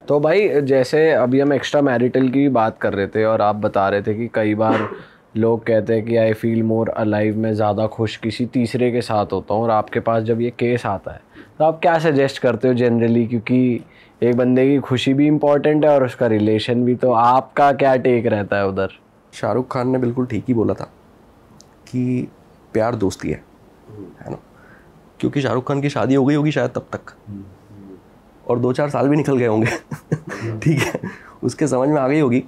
तो भाई जैसे अभी हम एक्स्ट्रा मैरिटल की बात कर रहे थे और आप बता रहे थे कि कई बार लोग कहते हैं कि आई फील मोर अलाइव, मैं ज़्यादा खुश किसी तीसरे के साथ होता हूँ, और आपके पास जब ये केस आता है तो आप क्या सजेस्ट करते हो जनरली, क्योंकि एक बंदे की खुशी भी इम्पोर्टेंट है और उसका रिलेशन भी, तो आपका क्या टेक रहता है उधर? शाहरुख खान ने बिल्कुल ठीक ही बोला था कि प्यार दोस्ती है ना। क्योंकि शाहरुख खान की शादी हो गई होगी शायद तब तक, और 2-4 साल भी निकल गए होंगे ठीक है, उसके समझ में आ गई होगी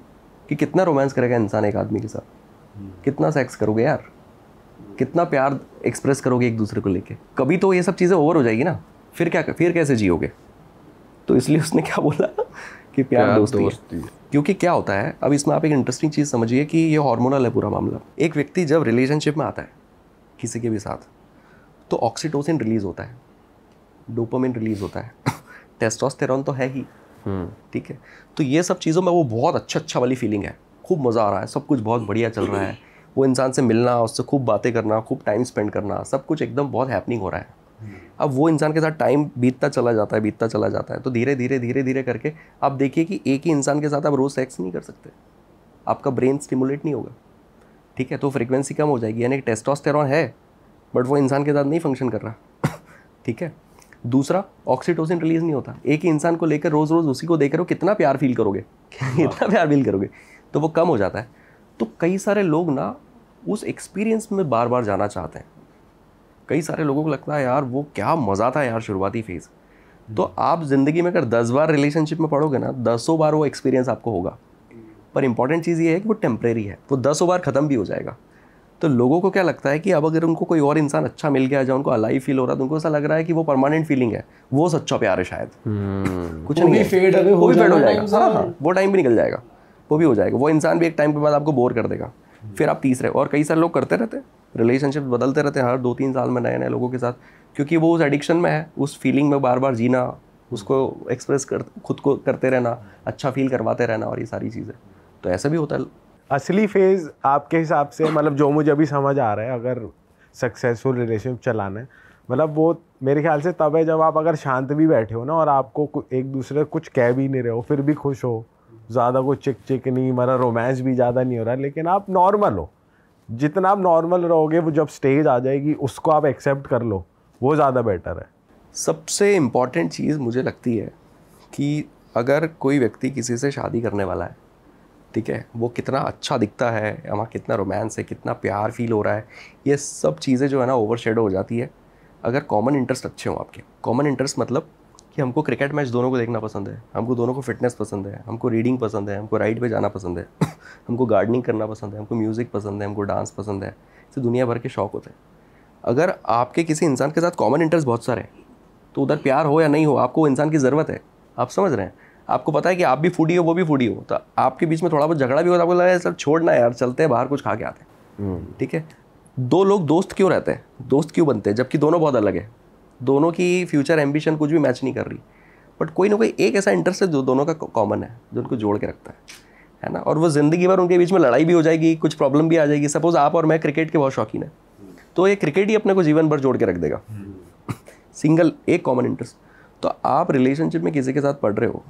कि कितना रोमांस करेगा इंसान एक आदमी के साथ, कितना सेक्स करोगे यार, कितना प्यार एक्सप्रेस करोगे एक दूसरे को लेके, कभी तो ये सब चीज़ें ओवर हो जाएगी ना, फिर क्या, फिर कैसे जियोगे। तो इसलिए उसने क्या बोला कि प्यार दोस्ती है। क्योंकि क्या होता है, अब इसमें आप एक इंटरेस्टिंग चीज़ समझिए कि ये हार्मोनल है पूरा मामला। एक व्यक्ति जब रिलेशनशिप में आता है किसी के भी साथ, तो ऑक्सीटोसिन रिलीज होता है, डोपामिन रिलीज होता है टेस्टोस्टेरोन तो है ही, ठीक है। तो ये सब चीज़ों में वो बहुत अच्छा वाली फीलिंग है, खूब मज़ा आ रहा है, सब कुछ बहुत बढ़िया चल रहा है, वो इंसान से मिलना, उससे खूब बातें करना, खूब टाइम स्पेंड करना, सब कुछ एकदम बहुत हैपनिंग हो रहा है। अब वो इंसान के साथ टाइम बीतता चला जाता है, तो धीरे धीरे करके आप देखिए कि एक ही इंसान के साथ आप रोज़ सेक्स नहीं कर सकते, आपका ब्रेन स्टिमुलेट नहीं होगा, ठीक है। तो फ्रीक्वेंसी कम हो जाएगी, यानी टेस्टोस्टेरोन है बट वो इंसान के साथ नहीं फंक्शन कर रहा ठीक है। दूसरा, ऑक्सीटोसिन रिलीज नहीं होता। एक ही इंसान को लेकर रोज़ उसी को देख रहे हो, कितना प्यार फील करोगे कितना प्यार फील करोगे, तो वो कम हो जाता है। तो कई सारे लोग ना उस एक्सपीरियंस में बार बार जाना चाहते हैं। कई सारे लोगों को लगता है यार वो क्या मज़ा था यार शुरुआती फेज़। तो आप ज़िंदगी में अगर 10 बार रिलेशनशिप में पढ़ोगे ना, 10 बार वो एक्सपीरियंस आपको होगा। पर इंपॉर्टेंट चीज़ ये है कि वो टेम्परेरी है, वो 10 बार ख़त्म भी हो जाएगा। तो लोगों को क्या लगता है कि अब अगर उनको कोई और इंसान अच्छा मिल गया, जो उनको अलाइव फील हो रहा है, तो उनको ऐसा लग रहा है कि वो परमानेंट फीलिंग है, वो सच्चा प्यार है शायद। कुछ नहीं है, वो भी फेड हो जाएगा। हाँ, वो टाइम भी निकल जाएगा, वो भी हो जाएगा। वो इंसान भी एक टाइम के बाद आपको बोर कर देगा, फिर आप तीसरे। और कई सारे लोग करते रहते हैं, रिलेशनशिप बदलते रहते हैं हर 2-3 साल में नए लोगों के साथ, क्योंकि वो उस एडिक्शन में है, उस फीलिंग में बार बार जीना, उसको एक्सप्रेस खुद को करते रहना, अच्छा फील करवाते रहना, और ये सारी चीज़ें। तो ऐसा भी होता है। असली फेज़ आपके हिसाब से, मतलब जो मुझे अभी समझ आ रहा है, अगर सक्सेसफुल रिलेशनशिप चलाना है, मतलब वो मेरे ख्याल से तब है जब आप अगर शांत भी बैठे हो ना, और आपको एक दूसरे कुछ कह भी नहीं रहे हो, फिर भी खुश हो, ज़्यादा कुछ चिक नहीं, मतलब रोमांस भी ज़्यादा नहीं हो रहा, लेकिन आप नॉर्मल हो। जितना आप नॉर्मल रहोगे, वो जब स्टेज आ जाएगी उसको आप एक्सेप्ट कर लो, वो ज़्यादा बेटर है। सबसे इम्पॉर्टेंट चीज़ मुझे लगती है कि अगर कोई व्यक्ति किसी से शादी करने वाला है, ठीक है, वो कितना अच्छा दिखता है, वहाँ कितना रोमांस है, कितना प्यार फील हो रहा है, ये सब चीज़ें जो है ना ओवरशैडो हो जाती है अगर कॉमन इंटरेस्ट अच्छे हों आपके। कॉमन इंटरेस्ट मतलब कि हमको क्रिकेट मैच दोनों को देखना पसंद है, हमको दोनों को फिटनेस पसंद है, हमको रीडिंग पसंद है, हमको राइड पे जाना पसंद है हमको गार्डनिंग करना पसंद है, हमको म्यूज़िक पसंद है, हमको डांस पसंद है, इससे दुनिया भर के शौक़ होते हैं। अगर आपके किसी इंसान के साथ कॉमन इंटरेस्ट बहुत सारे हैं, तो उधर प्यार हो या नहीं हो, आपको इंसान की ज़रूरत है। आप समझ रहे हैं, आपको पता है कि आप भी फूडी हो, वो भी फूडी हो, तो आपके बीच में थोड़ा बहुत झगड़ा भी होता है, आपको लगा सर छोड़ना यार, चलते हैं बाहर कुछ खा के आते हैं, ठीक है। दो लोग दोस्त क्यों रहते हैं, दोस्त क्यों बनते हैं, जबकि दोनों बहुत अलग है, दोनों की फ्यूचर एम्बिशन कुछ भी मैच नहीं कर रही, बट कोई ना कोई एक ऐसा इंटरेस्ट है जो दोनों का कॉमन है, जो उनको जोड़ के रखता है ना। और वो ज़िंदगी भर उनके बीच में लड़ाई भी हो जाएगी, कुछ प्रॉब्लम भी आ जाएगी। सपोज आप और मैं क्रिकेट के बहुत शौकीन है, तो ये क्रिकेट ही अपने को जीवन भर जोड़ के रख देगा सिंगल एक कॉमन इंटरेस्ट। तो आप रिलेशनशिप में किसी के साथ पढ़ रहे हो,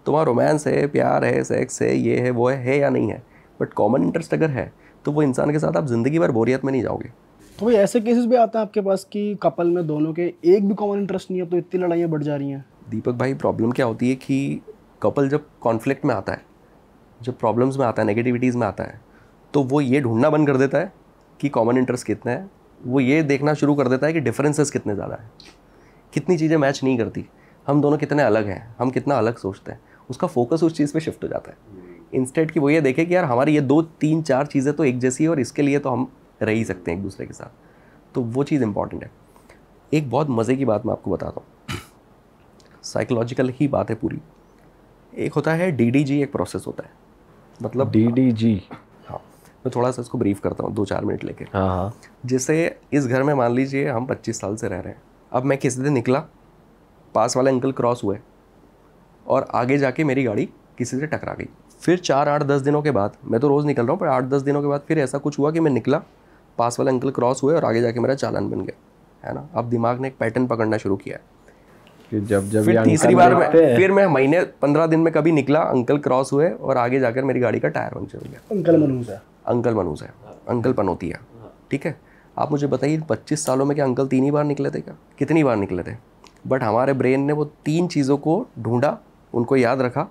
तो वहाँ रोमांस है, प्यार है, सेक्स है, ये है, वो है या नहीं है, बट कॉमन इंटरेस्ट अगर है तो वो इंसान के साथ आप ज़िंदगी भर बोरियत में नहीं जाओगे। तो भाई ऐसे केसेस भी आते हैं आपके पास कि कपल में दोनों के एक भी कॉमन इंटरेस्ट नहीं है, तो इतनी लड़ाइयाँ बढ़ जा रही हैं? दीपक भाई, प्रॉब्लम क्या होती है कि कपल जब कॉन्फ्लिक्ट में आता है, जब प्रॉब्लम्स में आता है, नेगेटिविटीज़ में आता है, तो वो ये ढूंढना बंद कर देता है कि कॉमन इंटरेस्ट कितना है, वो ये देखना शुरू कर देता है कि डिफरेंसेस कितने ज़्यादा है, कितनी चीज़ें मैच नहीं करती, हम दोनों कितने अलग हैं, हम कितना अलग सोचते हैं। उसका फोकस उस चीज़ पे शिफ्ट हो जाता है, इंस्टेड कि वो ये देखे कि यार हमारी ये 2-3-4 चीज़ें तो एक जैसी है, और इसके लिए तो हम रह ही सकते हैं एक दूसरे के साथ। तो वो चीज़ इंपॉर्टेंट है। एक बहुत मज़े की बात मैं आपको बताता हूँ, साइकोलॉजिकल ही बात है पूरी। एक होता है DDG, एक प्रोसेस होता है, मतलब DDG। हाँ, मैं थोड़ा सा इसको ब्रीफ करता हूँ 2-4 मिनट लेके। हाँ। जैसे इस घर में मान लीजिए हम 25 साल से रह रहे हैं। अब मैं किसी दिन निकला, पास वाले अंकल क्रॉस हुए, और आगे जाके मेरी गाड़ी किसी से टकरा गई। फिर 4-8-10 दिनों के बाद, मैं तो रोज़ निकल रहा हूँ, पर 8-10 दिनों के बाद फिर ऐसा कुछ हुआ कि मैं निकला, पास वाले अंकल क्रॉस हुए, और आगे जाके मेरा चालान बन गया, है ना। अब दिमाग ने एक पैटर्न पकड़ना शुरू किया है कि जब जब फिर ये तीसरी अंकल बार देखते हैं, फिर मैं महीने 15 दिन में कभी निकला, अंकल क्रॉस हुए और आगे जाकर मेरी गाड़ी का टायर पंचर हो गया। अंकल मनूस है। अंकल मनूस है, अंकल पनौती है, ठीक है। आप मुझे बताइए 25 सालों में क्या अंकल 3 ही बार निकले थे क्या? कितनी बार निकले थे? बट हमारे ब्रेन ने वो 3 चीज़ों को ढूंढा, उनको याद रखा,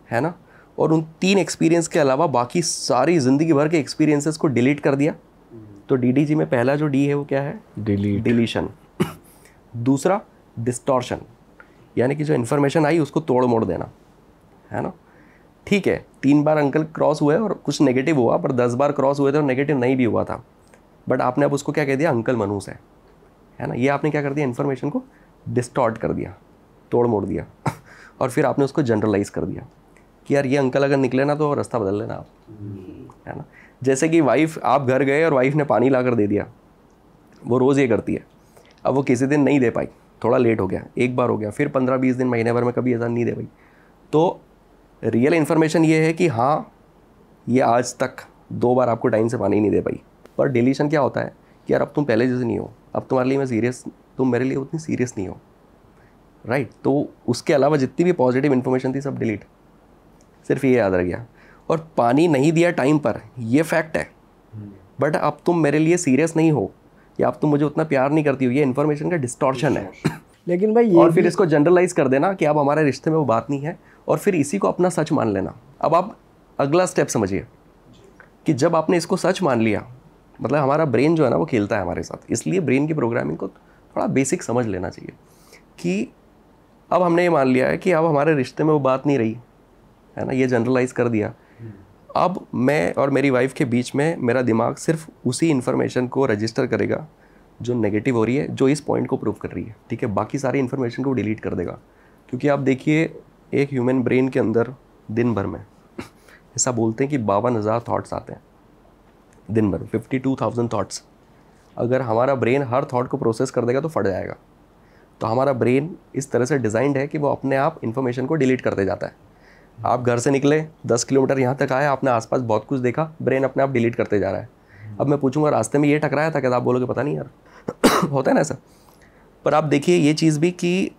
है ना, और उन 3 एक्सपीरियंस के अलावा बाकी सारी ज़िंदगी भर के एक्सपीरियंसेस को डिलीट कर दिया। तो DDG में पहला जो डी है वो क्या है? डिलीशन। दूसरा डिस्टॉर्शन, यानी कि जो इन्फॉर्मेशन आई उसको तोड़ मोड़ देना, है ना। ठीक है, 3 बार अंकल क्रॉस हुए और कुछ नेगेटिव हुआ, पर 10 बार क्रॉस हुए थे और नेगेटिव नहीं भी हुआ था, बट आपने अब उसको क्या कह दिया? अंकल मनूस है ना। ये आपने क्या कर दिया? इन्फॉर्मेशन को डिस्टॉर्ट कर दिया, तोड़ मोड़ दिया और फिर आपने उसको जनरलाइज कर दिया कि यार ये अंकल अगर निकले ना तो रास्ता बदल लेना आप, है ना। जैसे कि वाइफ, आप घर गए और वाइफ ने पानी ला कर दे दिया, वो रोज़ ये करती है, अब वो किसी दिन नहीं दे पाई, थोड़ा लेट हो गया, एक बार हो गया, फिर 15-20 दिन, महीने भर में कभी ऐसा नहीं दे पाई, तो रियल इन्फॉर्मेशन ये है कि हाँ ये आज तक 2 बार आपको टाइम से पानी नहीं दे पाई। पर डिलीशन क्या होता है कि यार अब तुम पहले जैसे नहीं हो, अब तुम्हारे लिए मैं सीरियस, तुम मेरे लिए उतनी सीरियस नहीं हो, राइट। तो उसके अलावा जितनी भी पॉजिटिव इन्फॉर्मेशन थी सब डिलीट, सिर्फ ये याद रह गया। और पानी नहीं दिया टाइम पर, ये फैक्ट है, बट अब तुम मेरे लिए सीरियस नहीं हो या अब तुम मुझे उतना प्यार नहीं करती हो, ये इन्फॉर्मेशन का डिस्टॉर्शन है। लेकिन भाई ये और फिर इसको जनरलाइज कर देना कि अब हमारे रिश्ते में वो बात नहीं है, और फिर इसी को अपना सच मान लेना। अब आप अगला स्टेप समझिए कि जब आपने इसको सच मान लिया, मतलब हमारा ब्रेन जो है ना वो खेलता है हमारे साथ, इसलिए ब्रेन की प्रोग्रामिंग को थोड़ा बेसिक समझ लेना चाहिए कि अब हमने ये मान लिया है कि अब हमारे रिश्ते में वो बात नहीं रही, है ना, ये जनरलाइज कर दिया। अब मैं और मेरी वाइफ के बीच में मेरा दिमाग सिर्फ उसी इन्फॉर्मेशन को रजिस्टर करेगा जो नेगेटिव हो रही है, जो इस पॉइंट को प्रूव कर रही है, ठीक है। बाकी सारी इन्फॉर्मेशन को डिलीट कर देगा, क्योंकि आप देखिए एक ह्यूमन ब्रेन के अंदर दिन भर में ऐसा बोलते हैं कि 52,000 थाट्स आते हैं दिन भर, 52,000 थाट्स। अगर हमारा ब्रेन हर थाट को प्रोसेस कर देगा तो फट जाएगा। तो हमारा ब्रेन इस तरह से डिज़ाइंड है कि वो अपने आप इन्फॉर्मेशन को डिलीट करते जाता है। आप घर से निकले, 10 किलोमीटर यहाँ तक आए, आपने आसपास बहुत कुछ देखा, ब्रेन अपने आप डिलीट करते जा रहा है। अब मैं पूछूंगा रास्ते में ये टकराया था क्या, आप बोलोगे पता नहीं यार होता है ना ऐसा। पर आप देखिए ये चीज़ भी कि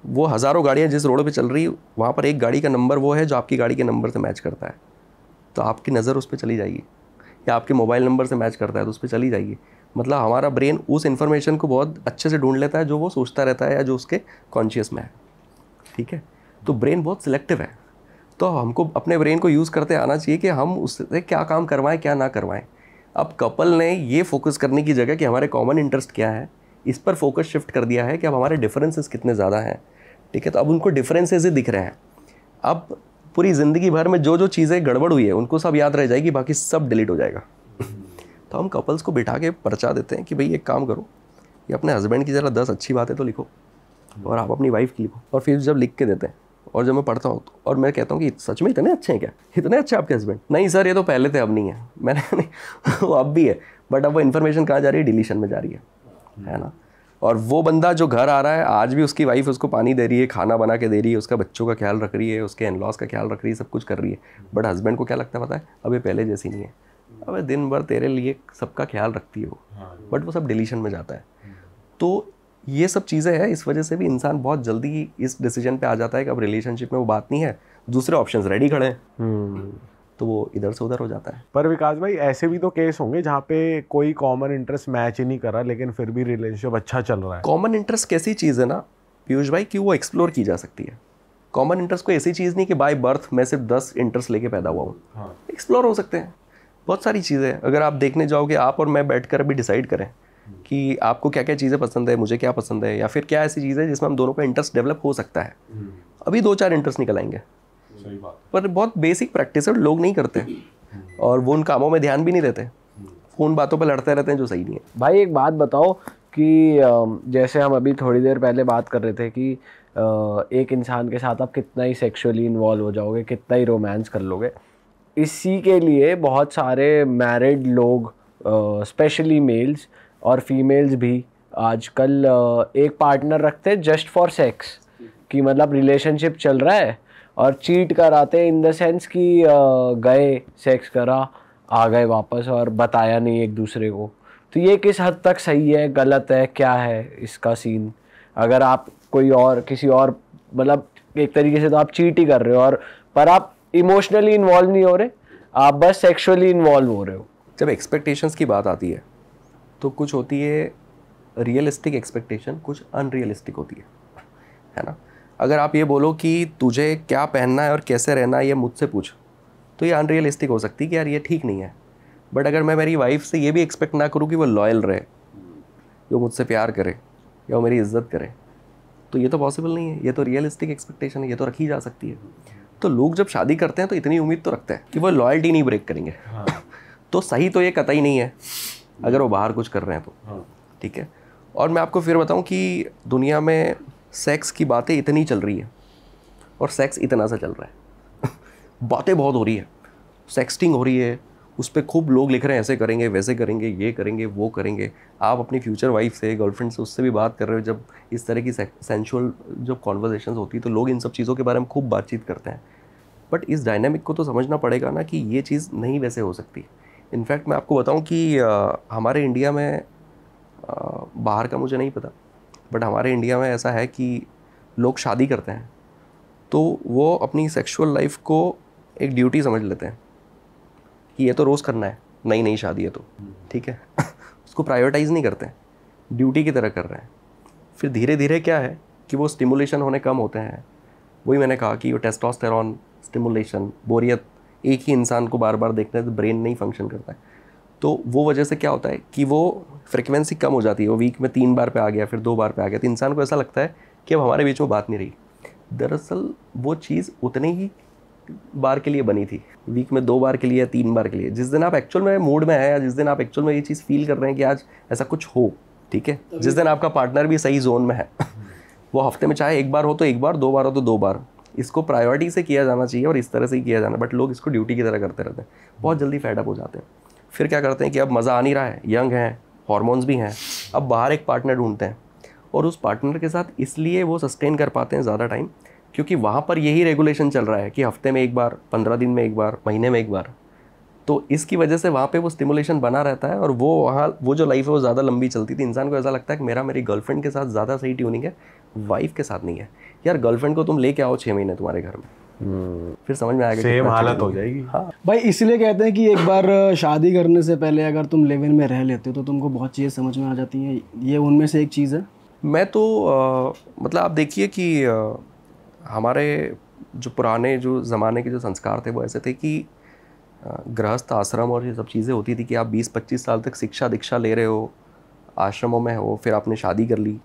वो हज़ारों गाड़ियाँ जिस रोड पे चल रही, वहाँ पर एक गाड़ी का नंबर वो है जो आपकी गाड़ी के नंबर से मैच करता है, तो आपकी नज़र उस पर चली जाएगी, या आपके मोबाइल नंबर से मैच करता है तो उस पर चली जाएगी। मतलब हमारा ब्रेन उस इन्फॉर्मेशन को बहुत अच्छे से ढूंढ लेता है जो वो सोचता रहता है या जो उसके कॉन्शियस में है, ठीक है। तो ब्रेन बहुत सिलेक्टिव है, तो हमको अपने ब्रेन को यूज़ करते आना चाहिए कि हम उससे क्या काम करवाएं क्या ना करवाएं। अब कपल ने ये फोकस करने की जगह कि हमारे कॉमन इंटरेस्ट क्या है, इस पर फोकस शिफ्ट कर दिया है कि अब हमारे डिफरेंसेस कितने ज़्यादा हैं, ठीक है। तो अब उनको डिफरेंसेस ही दिख रहे हैं। अब पूरी ज़िंदगी भर में जो जो चीज़ें गड़बड़ हुई है उनको सब याद रह जाएगी, बाकी सब डिलीट हो जाएगा। तो हम कपल्स को बिठा के पर्चा देते हैं कि भाई एक काम करो, ये अपने हस्बैंड की ज़रा 10 अच्छी बातें तो लिखो और आप अपनी वाइफ की लिखो। और फिर जब लिख के देते हैं और जब मैं पढ़ता हूँ और मैं कहता हूँ कि सच में इतने अच्छे हैं क्या, इतने अच्छे आपके हस्बैंड? नहीं सर, ये तो पहले थे अब नहीं है। मैंने नहीं वो अब भी है, बट अब वो इन्फॉर्मेशन कहाँ जा रही है? डिलीशन में जा रही है ना। और वो बंदा जो घर आ रहा है आज भी उसकी वाइफ उसको पानी दे रही है, खाना बना के दे रही है, उसका बच्चों का ख्याल रख रही है, उसके इन-लॉज का ख्याल रख रही है, सब कुछ कर रही है, बट हस्बैंड को क्या लगता है पता है? अब ये पहले जैसी नहीं है, अब दिन भर तेरे लिए सबका ख्याल रखती है वो, बट वो सब डिलीशन में जाता है। तो ये सब चीज़ें हैं, इस वजह से भी इंसान बहुत जल्दी इस डिसीजन पे आ जाता है कि अब रिलेशनशिप में वो बात नहीं है, दूसरे ऑप्शंस रेडी खड़े हैं, तो वो इधर से उधर हो जाता है। पर विकास भाई ऐसे भी तो केस होंगे जहाँ पे कोई कॉमन इंटरेस्ट मैच ही नहीं कर रहा लेकिन फिर भी रिलेशनशिप अच्छा चल रहा है। कॉमन इंटरेस्ट कैसी चीज़ है ना पीयूष भाई कि वो एक्सप्लोर की जा सकती है। कॉमन इंटरेस्ट कोई ऐसी चीज़ नहीं कि बाय बर्थ मैं सिर्फ 10 इंटरेस्ट लेके पैदा हुआ हूँ, एक्सप्लोर हो सकते हैं बहुत सारी चीज़ें। अगर आप देखने जाओगे, आप और मैं बैठ कर अभी डिसाइड करें कि आपको क्या क्या चीज़ें पसंद है, मुझे क्या पसंद है, या फिर क्या ऐसी चीज़ है जिसमें हम दोनों का इंटरेस्ट डेवलप हो सकता है, अभी 2-4 इंटरेस्ट निकल आएंगे। पर बहुत बेसिक प्रैक्टिस है, लोग नहीं करते और वो उन कामों में ध्यान भी नहीं देते, उन बातों पर लड़ते रहते हैं जो सही नहीं है। भाई एक बात बताओ कि जैसे हम अभी थोड़ी देर पहले बात कर रहे थे कि एक इंसान के साथ आप कितना ही सेक्सुअली इन्वॉल्व हो जाओगे, कितना ही रोमांस कर लोगे, इसी के लिए बहुत सारे मैरिड लोग स्पेशली मेल्स और फीमेल्स भी आजकल एक पार्टनर रखते हैं जस्ट फॉर सेक्स, कि मतलब रिलेशनशिप चल रहा है और चीट कराते हैं इन द सेंस कि गए सेक्स करा आ गए वापस और बताया नहीं एक दूसरे को। तो ये किस हद तक सही है, गलत है, क्या है इसका सीन? अगर आप कोई और किसी और मतलब एक तरीके से तो आप चीट ही कर रहे हो, और पर आप इमोशनली इन्वॉल्व नहीं हो रहे, आप बस सेक्सुअली इन्वॉल्व हो रहे हो। जब एक्सपेक्टेशंस की बात आती है तो कुछ होती है रियलिस्टिक एक्सपेक्टेशन, कुछ अनरियलिस्टिक होती है ना। अगर आप ये बोलो कि तुझे क्या पहनना है और कैसे रहना है ये मुझसे पूछ, तो ये अनरियलिस्टिक हो सकती है कि यार ये ठीक नहीं है। बट अगर मैं मेरी वाइफ से ये भी एक्सपेक्ट ना करूँ कि वो लॉयल रहे, वो मुझसे प्यार करे या वो मेरी इज्जत करे, तो ये तो पॉसिबल नहीं है। ये तो रियलिस्टिक एक्सपेक्टेशन है, ये तो रखी जा सकती है। तो लोग जब शादी करते हैं तो इतनी उम्मीद तो रखते हैं कि वो लॉयल्टी नहीं ब्रेक करेंगे। तो सही तो ये कतई नहीं है अगर वो बाहर कुछ कर रहे हैं तो, ठीक है। और मैं आपको फिर बताऊं कि दुनिया में सेक्स की बातें इतनी चल रही है और सेक्स इतना सा चल रहा है बातें बहुत हो रही है, सेक्सटिंग हो रही है, उस पर खूब लोग लिख रहे हैं ऐसे करेंगे वैसे करेंगे ये करेंगे वो करेंगे। आप अपनी फ्यूचर वाइफ से, गर्लफ्रेंड से, उससे भी बात कर रहे हो, जब इस तरह की सेंशुअल जब कॉन्वर्जेशंस होती है तो लोग इन सब चीज़ों के बारे में खूब बातचीत करते हैं। बट इस डायनामिक को तो समझना पड़ेगा ना कि ये चीज़ नहीं वैसे हो सकती। इनफैक्ट मैं आपको बताऊं कि हमारे इंडिया में, बाहर का मुझे नहीं पता, बट हमारे इंडिया में ऐसा है कि लोग शादी करते हैं तो वो अपनी सेक्सुअल लाइफ को एक ड्यूटी समझ लेते हैं कि ये तो रोज़ करना है, नई नई शादी है तो ठीक है उसको प्रायोरिटाइज़ नहीं करते हैं, ड्यूटी की तरह कर रहे हैं। फिर धीरे धीरे क्या है कि वो स्टिमुलेशन होने कम होते हैं। वही मैंने कहा कि वो टेस्टोस्टेरोन, स्टिमुलेशन, बोरियत, एक ही इंसान को बार बार देखने से ब्रेन नहीं फंक्शन करता है। तो वो वजह से क्या होता है कि वो फ्रिक्वेंसी कम हो जाती है। वो वीक में 3 बार पे आ गया, फिर 2 बार पे आ गया, तो इंसान को ऐसा लगता है कि अब हमारे बीच में बात नहीं रही। दरअसल वो चीज़ उतने ही बार के लिए बनी थी, वीक में 2 बार के लिए या 3 बार के लिए। जिस दिन आप एक्चुअल में मूड में है या जिस दिन आप एक्चुअल में ये चीज़ फील कर रहे हैं कि आज ऐसा कुछ हो, ठीक है, जिस दिन आपका पार्टनर भी सही जोन में है वो हफ्ते में चाहे 1 बार हो तो 1 बार, 2 बार हो तो 2 बार, इसको प्रायोरिटी से किया जाना चाहिए और इस तरह से ही किया जाना। बट लोग इसको ड्यूटी की तरह करते रहते हैं, बहुत जल्दी फेड अप हो जाते हैं। फिर क्या करते हैं कि अब मज़ा आ नहीं रहा है, यंग हैं, हॉर्मोन्स भी हैं, अब बाहर एक पार्टनर ढूंढते हैं और उस पार्टनर के साथ इसलिए वो सस्टेन कर पाते हैं ज़्यादा टाइम क्योंकि वहाँ पर यही रेगुलेशन चल रहा है कि हफ्ते में 1 बार, 15 दिन में 1 बार, महीने में 1 बार। तो इसकी वजह से वहाँ पे वो स्टिमुलेशन बना रहता है और वो वहाँ वो जो लाइफ है वो ज़्यादा लंबी चलती थी। इंसान को ऐसा लगता है कि मेरी गर्लफ्रेंड के साथ ज़्यादा सही ट्यूनिंग है, वाइफ के साथ नहीं है। यार गर्लफ्रेंड को तुम लेके आओ 6 महीने तुम्हारे घर में, फिर समझ में आएगा सेम हालत हो जाएगी। हाँ भाई इसलिए कहते हैं कि एक बार शादी करने से पहले अगर तुम लिव इन में रह लेते हो तो तुमको बहुत चीज़ें समझ में आ जाती हैं, ये उनमें से एक चीज़ है। मैं तो मतलब आप देखिए कि हमारे जो पुराने जो ज़माने के जो संस्कार थे वो ऐसे थे कि गृहस्थ आश्रम और ये सब चीज़ें होती थी कि आप 20-25 साल तक शिक्षा दीक्षा ले रहे हो, आश्रमों में हो, फिर आपने शादी कर ली,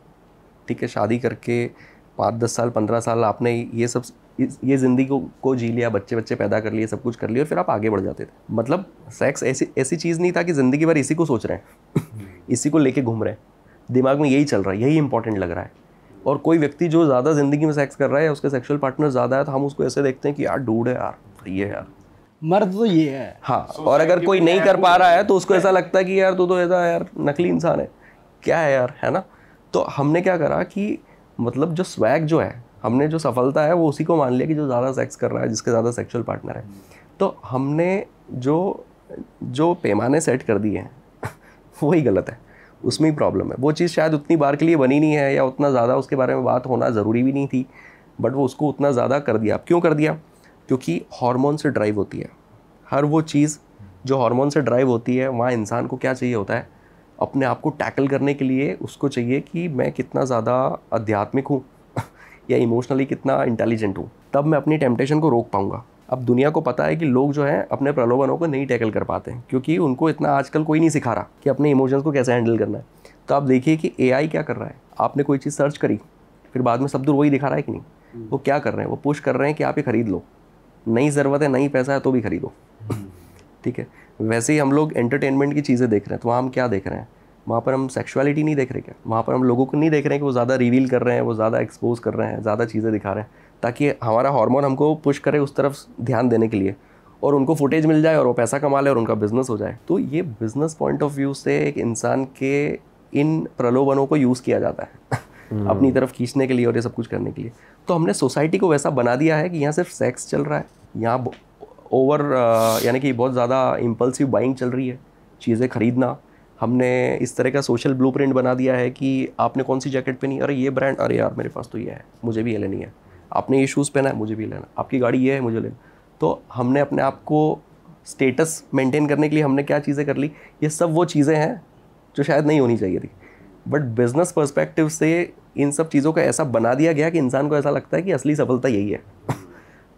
ठीक है, शादी करके 5-10 साल 15 साल आपने ये ज़िंदगी को जी लिया, बच्चे पैदा कर लिए, सब कुछ कर लिया और फिर आप आगे बढ़ जाते थे। मतलब सेक्स ऐसी चीज़ नहीं था कि ज़िंदगी भर इसी को सोच रहे हैं इसी को लेके घूम रहे हैं, दिमाग में यही चल रहा है, यही इंपॉर्टेंट लग रहा है। और कोई व्यक्ति जो ज़्यादा ज़िंदगी में सेक्स कर रहा है या उसके सेक्सुअल पार्टनर ज़्यादा है तो हम उसको ऐसे देखते हैं कि यार डूड है यार, ये है यार, मर्द तो ये है। हाँ। और अगर कोई नहीं कर पा रहा है तो उसको ऐसा लगता है कि यार तू तो ऐसा यार नकली इंसान है, क्या है यार, है ना। तो हमने क्या करा कि मतलब जो स्वैग जो है, हमने जो सफलता है वो उसी को मान लिया कि जो ज़्यादा सेक्स कर रहा है, जिसके ज़्यादा सेक्सुअल पार्टनर है। तो हमने जो पैमाने सेट कर दिए हैं वही गलत है, उसमें ही प्रॉब्लम है। वो चीज़ शायद उतनी बार के लिए बनी नहीं है या उतना ज़्यादा उसके बारे में बात होना ज़रूरी भी नहीं थी, बट वो उसको उतना ज़्यादा कर दिया। क्यों कर दिया? क्योंकि हार्मोन से ड्राइव होती है हर वो चीज़ जो हार्मोन से ड्राइव होती है। वहाँ इंसान को क्या चाहिए होता है, अपने आप को टैकल करने के लिए उसको चाहिए कि मैं कितना ज़्यादा आध्यात्मिक हूँ या इमोशनली कितना इंटेलिजेंट हूँ, तब मैं अपनी टेम्पटेशन को रोक पाऊँगा। अब दुनिया को पता है कि लोग जो हैं अपने प्रलोभनों को नहीं टैकल कर पाते हैं क्योंकि उनको इतना आजकल कोई नहीं सिखा रहा कि अपने इमोशंस को कैसे हैंडल करना है। तो आप देखिए कि AI क्या कर रहा है, आपने कोई चीज़ सर्च करी, फिर बाद में सब दूर वही दिखा रहा है कि नहीं। वो क्या कर रहे हैं, वो पुश कर रहे हैं कि आप ये खरीद लो, नई ज़रूरत है, नई पैसा है तो भी खरीदो ठीक है। वैसे ही हम लोग एंटरटेनमेंट की चीज़ें देख रहे हैं, तो वहाँ हम क्या देख रहे हैं, वहाँ पर हम सेक्सुअलिटी नहीं देख रहे क्या, वहाँ पर हम लोगों को नहीं देख रहे हैं कि वो ज़्यादा रिवील कर रहे हैं, वो ज़्यादा एक्सपोज कर रहे हैं, ज़्यादा चीज़ें दिखा रहे हैं ताकि हमारा हार्मोन हमको पुश करे उस तरफ ध्यान देने के लिए और उनको फुटेज मिल जाए और वो पैसा कमा ले और उनका बिजनेस हो जाए। तो ये बिजनेस पॉइंट ऑफ व्यू से एक इंसान के इन प्रलोभनों को यूज़ किया जाता है अपनी तरफ खींचने के लिए और ये सब कुछ करने के लिए। तो हमने सोसाइटी को वैसा बना दिया है कि यहाँ सिर्फ सेक्स चल रहा है, यहाँ ओवर यानी कि बहुत ज़्यादा इम्पल्सिव बाइंग चल रही है, चीज़ें खरीदना, हमने इस तरह का सोशल ब्लूप्रिंट बना दिया है कि आपने कौन सी जैकेट पहनी, अरे ये ब्रांड, अरे यार मेरे पास तो ये है, मुझे भी ये लेनी है। आपने ये शूज़ पहना है, मुझे भी लेना। आपकी गाड़ी ये है, मुझे लेना। तो हमने अपने आप को स्टेटस मेंटेन करने के लिए हमने क्या चीज़ें कर ली, ये सब वो चीज़ें हैं जो शायद नहीं होनी चाहिए थी। बट बिजनेस पर्सपेक्टिव से इन सब चीज़ों का ऐसा बना दिया गया कि इंसान को ऐसा लगता है कि असली सफलता यही है।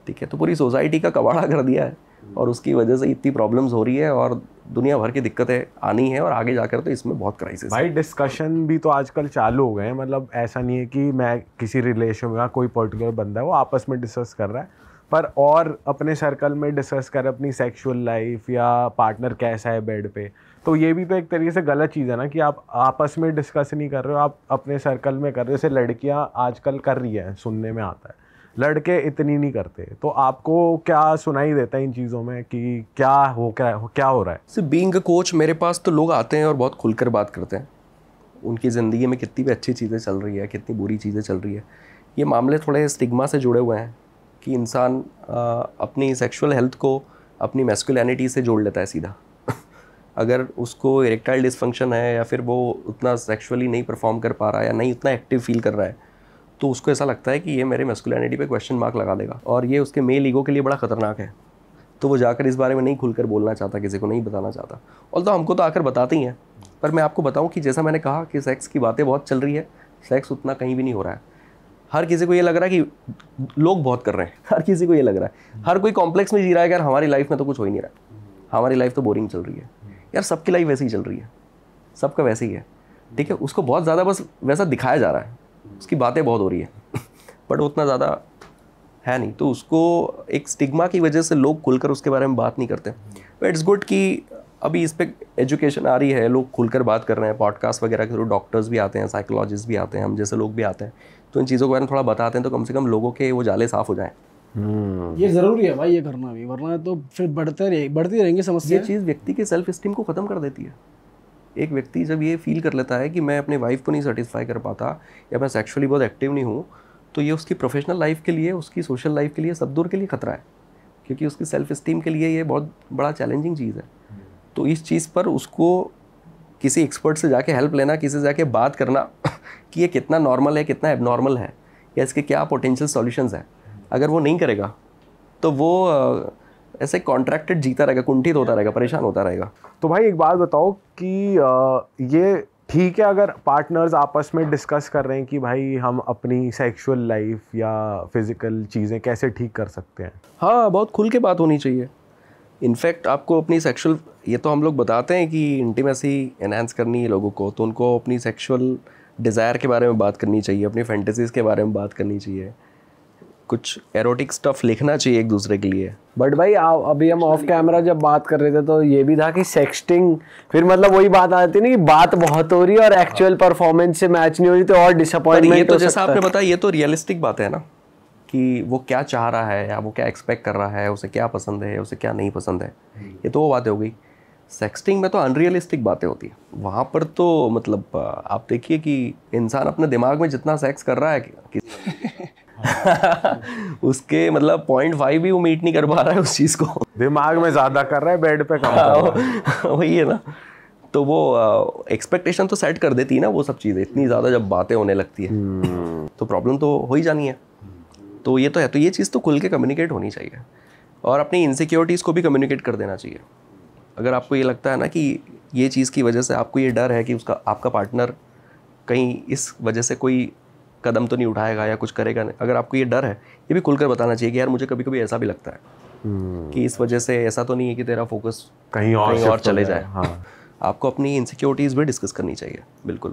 ठीक है, तो पूरी सोसाइटी का कबाड़ा कर दिया है और उसकी वजह से इतनी प्रॉब्लम्स हो रही है और दुनिया भर की दिक्कतें आनी है और आगे जाकर तो इसमें बहुत क्राइसिस भाई डिस्कशन भी तो आजकल चालू हो गए हैं। मतलब ऐसा नहीं है कि मैं किसी रिलेशन में कोई पर्टिकुलर बंदा है वो आपस में डिस्कस कर रहा है, पर और अपने सर्कल में डिस्कस कर अपनी सेक्सुअल लाइफ या पार्टनर कैसा है बेड पे। तो ये भी तो एक तरीके से गलत चीज़ है ना कि आप आपस में डिस्कस नहीं कर रहे हो, आप अपने सर्कल में कर रहे हो। जैसे लड़कियां आजकल कर रही हैं, सुनने में आता है, लड़के इतनी नहीं करते। तो आपको क्या सुनाई देता है इन चीज़ों में कि क्या हो रहा है? सिर्फ बीइंग अ कोच, मेरे पास तो लोग आते हैं और बहुत खुलकर बात करते हैं। उनकी ज़िंदगी में कितनी भी अच्छी चीज़ें चल रही है, कितनी बुरी चीज़ें चल रही है। ये मामले थोड़े स्टिग्मा से जुड़े हुए हैं कि इंसान अपनी सेक्सुअल हेल्थ को अपनी मैस्कुलिनिटी से जोड़ लेता है सीधा। अगर उसको इरेक्टाइल डिसफंक्शन है या फिर वो उतना सेक्सुअली नहीं परफॉर्म कर पा रहा है या नहीं उतना एक्टिव फील कर रहा है, तो उसको ऐसा लगता है कि ये मेरे मैस्कुलिनिटी पे क्वेश्चन मार्क लगा देगा और ये उसके मेल ईगो के लिए बड़ा ख़तरनाक है। तो वो जाकर इस बारे में नहीं खुलकर बोलना चाहता, किसी को नहीं बताना चाहता। और तो हमको तो आकर बताते ही हैं। पर मैं आपको बताऊं कि जैसा मैंने कहा कि सेक्स की बातें बहुत चल रही है, सेक्स उतना कहीं भी नहीं हो रहा है। हर किसी को ये लग रहा है कि लोग बहुत कर रहे हैं, हर किसी को ये लग रहा है, हर कोई कॉम्प्लेक्स में जी रहा है कि यार हमारी लाइफ में तो कुछ हो ही नहीं रहा, हमारी लाइफ तो बोरिंग चल रही है। यार सबकी लाइफ वैसी ही चल रही है, सबका वैसे ही है। ठीक है, उसको बहुत ज़्यादा बस वैसा दिखाया जा रहा है, उसकी बातें बहुत हो रही है बट उतना ज़्यादा है नहीं। तो उसको एक स्टिग्मा की वजह से लोग खुलकर उसके बारे में बात नहीं करते। बट इट्स गुड कि अभी इस पर एजुकेशन आ रही है, लोग खुलकर बात कर रहे हैं, पॉडकास्ट वगैरह के थ्रू डॉक्टर्स भी आते हैं, साइकोलॉजिस्ट भी आते हैं, हम जैसे लोग भी आते हैं, तो इन चीज़ों के बारे में थोड़ा बताते हैं तो कम से कम लोगों के वो जाले साफ़ हो जाएँ। ये ज़रूरी है भाई, ये करना भी, वरना तो फिर बढ़ती रहेंगी समस्या। ये चीज़ व्यक्ति के सेल्फ इस्टीम को ख़त्म कर देती है। एक व्यक्ति जब ये फील कर लेता है कि मैं अपने वाइफ को नहीं सेटिस्फाई कर पाता या मैं सेक्सुअली बहुत एक्टिव नहीं हूँ, तो ये उसकी प्रोफेशनल लाइफ के लिए, उसकी सोशल लाइफ के लिए, सब दूर के लिए खतरा है, क्योंकि उसकी सेल्फ इस्टीम के लिए ये बहुत बड़ा चैलेंजिंग चीज़ है। तो इस चीज़ पर उसको किसी एक्सपर्ट से जाके हेल्प लेना, किसी से जाके बात करना कि ये कितना नॉर्मल है, कितना एबनॉर्मल है, या इसके क्या पोटेंशियल सॉल्यूशंस हैं, अगर वो नहीं करेगा तो वो ऐसे कॉन्ट्रैक्टेड जीता रहेगा, कुंठित होता रहेगा, परेशान होता रहेगा। तो भाई एक बात बताओ कि ये ठीक है अगर पार्टनर्स आपस में डिस्कस कर रहे हैं कि भाई हम अपनी सेक्सुअल लाइफ या फिजिकल चीज़ें कैसे ठीक कर सकते हैं? हाँ, बहुत खुल के बात होनी चाहिए। इनफैक्ट आपको अपनी सेक्सुअल, ये तो हम लोग बताते हैं कि इंटीमेसी एनहांस करनी है लोगों को, तो उनको अपनी सेक्सुअल डिज़ायर के बारे में बात करनी चाहिए, अपनी फैंटेसीज़ के बारे में बात करनी चाहिए, कुछ एरोटिक स्टफ लिखना चाहिए एक दूसरे के लिए। बट भाई अभी हम ऑफ कैमरा जब बात कर रहे थे तो ये भी था कि सेक्सटिंग, फिर मतलब वही बात आती है ना कि बात बहुत हो रही है और एक्चुअल परफॉर्मेंस से मैच नहीं हो रही, तो और डिसअपॉइंटमेंट। ये तो जैसा आपने बताया, ये तो रियलिस्टिक बात है ना कि वो क्या चाह रहा है या वो क्या एक्सपेक्ट कर रहा है, उसे क्या पसंद है, उसे क्या नहीं पसंद है, ये तो वो बातें हो गई। सेक्सटिंग में तो अनरियलिस्टिक बातें होती है, वहाँ पर तो मतलब आप देखिए कि इंसान अपने दिमाग में जितना सेक्स कर रहा है कि उसके मतलब 0.5 भी वो मीट नहीं कर पा रहा है उस चीज़ को, दिमाग में ज़्यादा कर रहा है, बेड पे कम कर रहा है। वही है ना। तो वो एक्सपेक्टेशन तो सेट कर देती है ना वो सब चीज़ें, इतनी ज़्यादा जब बातें होने लगती है तो प्रॉब्लम तो हो ही जानी है। तो ये तो है, तो ये चीज़ तो खुल के कम्युनिकेट होनी चाहिए और अपनी इनसिक्योरिटीज़ को भी कम्युनिकेट कर देना चाहिए। अगर आपको ये लगता है ना कि ये चीज़ की वजह से आपको ये डर है कि उसका आपका पार्टनर कहीं इस वजह से कोई कदम तो नहीं उठाएगा या कुछ करेगा नहीं, अगर आपको ये डर है, ये भी खुलकर बताना चाहिए कि यार मुझे कभी कभी ऐसा भी लगता है कि इस वजह से ऐसा तो नहीं है कि तेरा फोकस कहीं और चले जाए। हाँ। आपको अपनी इनसिक्योरिटीज़ भी डिस्कस करनी चाहिए, बिल्कुल।